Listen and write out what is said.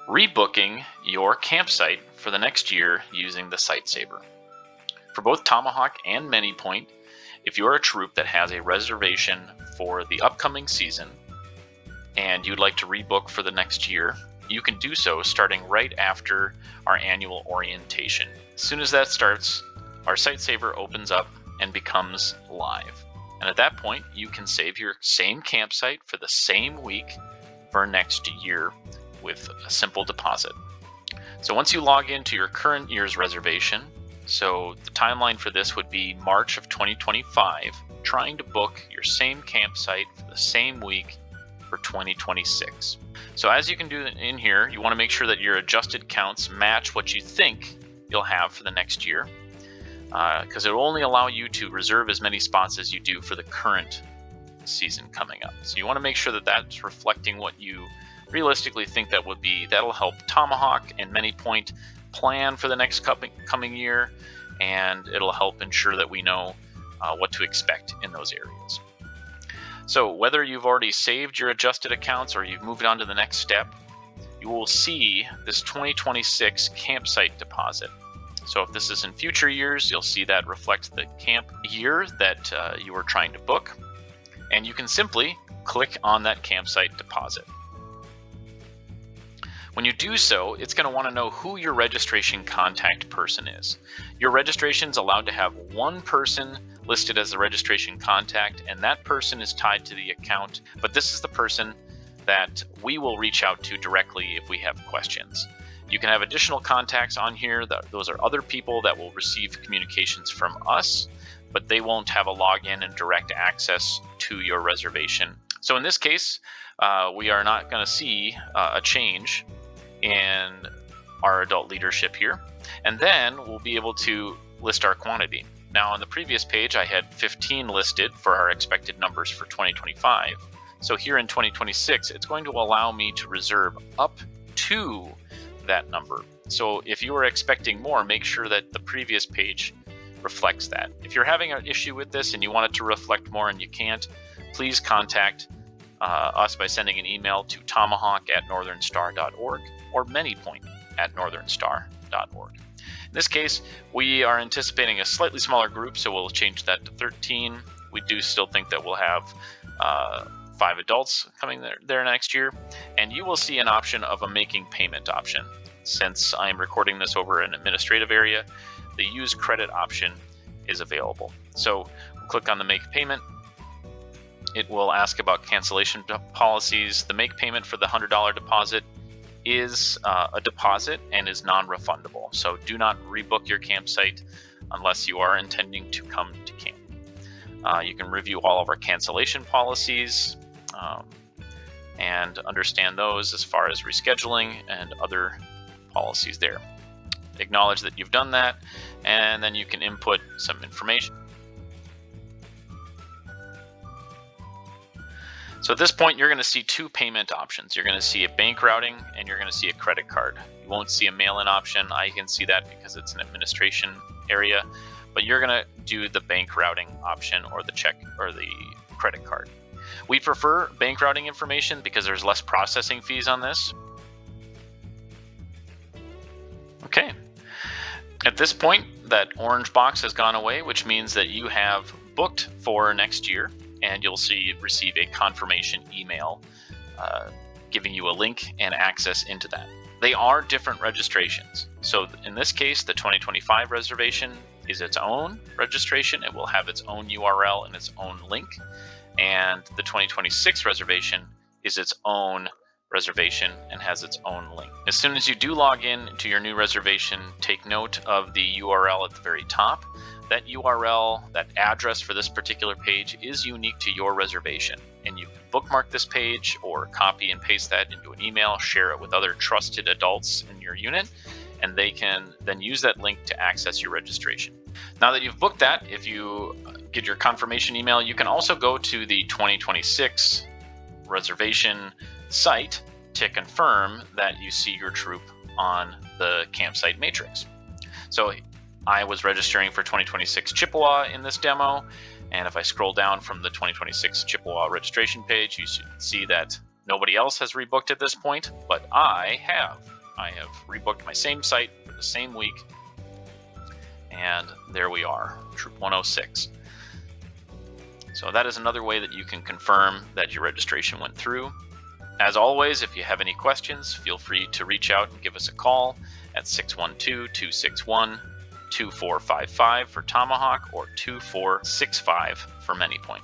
rebooking your campsite for the next year using the Sightsaver. For both Tomahawk and Many Point, if you are a troop that has a reservation for the upcoming season and you'd like to rebook for the next year, you can do so starting right after our annual orientation. As soon as that starts, our Sightsaver opens up and becomes live. And at that point, you can save your same campsite for the same week for next year with a simple deposit. So once you log into your current year's reservation, so the timeline for this would be March of 2025, trying to book your same campsite for the same week for 2026. So as you can do in here, you want to make sure that your adjusted counts match what you think you'll have for the next year, because it will only allow you to reserve as many spots as you do for the current season coming up. So you want to make sure that that's reflecting what you realistically think that would be. That'll help Tomahawk and Many Point plan for the next coming year, and it'll help ensure that we know what to expect in those areas. So whether you've already saved your adjusted accounts or you've moved on to the next step, you will see this 2026 campsite deposit. So if this is in future years, you'll see that reflect the camp year that you were trying to book, and you can simply click on that campsite deposit. When you do so, it's going to want to know who your registration contact person is. Your registration is allowed to have one person listed as the registration contact, and that person is tied to the account, but this is the person that we will reach out to directly if we have questions. You can have additional contacts on here. Those are other people that will receive communications from us, but they won't have a login and direct access to your reservation. So in this case, we are not going to see a change in our adult leadership here. And then we'll be able to list our quantity. Now on the previous page, I had 15 listed for our expected numbers for 2025. So here in 2026, it's going to allow me to reserve up to that number. So if you are expecting more, make sure that the previous page reflects that. If you're having an issue with this and you want it to reflect more and you can't, please contact us by sending an email to tomahawk@northernstar.org or manypoint@northernstar.org. In this case, we are anticipating a slightly smaller group, so we'll change that to 13. We do still think that we'll have 5 adults coming there next year, and you will see an option of a making payment option. Since I'm recording this over an administrative area, the use credit option is available. So we'll click on the make payment. It will ask about cancellation policies. The make payment for the $100 deposit is a deposit and is non-refundable. So do not rebook your campsite unless you are intending to come to camp. You can review all of our cancellation policies and understand those as far as rescheduling and other policies there. Acknowledge that you've done that, and then you can input some information. So at this point, you're going to see 2 payment options. You're going to see a bank routing and you're going to see a credit card. You won't see a mail-in option. I can see that because it's an administration area, but you're going to do the bank routing option or the check or the credit card. We prefer bank routing information because there's less processing fees on this. Okay. At this point, that orange box has gone away, which means that you have booked for next year, and you'll receive a confirmation email giving you a link and access into that. They are different registrations. So in this case, the 2025 reservation is its own registration. It will have its own URL and its own link. And the 2026 reservation is its own reservation and has its own link. As soon as you do log in to your new reservation, take note of the URL at the very top. That URL, that address for this particular page is unique to your reservation, and you can bookmark this page or copy and paste that into an email, share it with other trusted adults in your unit, and they can then use that link to access your registration. Now that you've booked that, if you get your confirmation email, you can also go to the 2026 reservation site to confirm that you see your troop on the campsite matrix. So I was registering for 2026 Chippewa in this demo, and if I scroll down from the 2026 Chippewa registration page, you should see that nobody else has rebooked at this point, but I have. I have rebooked my same site for the same week, and there we are, Troop 106. So that is another way that you can confirm that your registration went through. As always, if you have any questions, feel free to reach out and give us a call at 612-261-2455 for Tomahawk or 2465 for ManyPoint.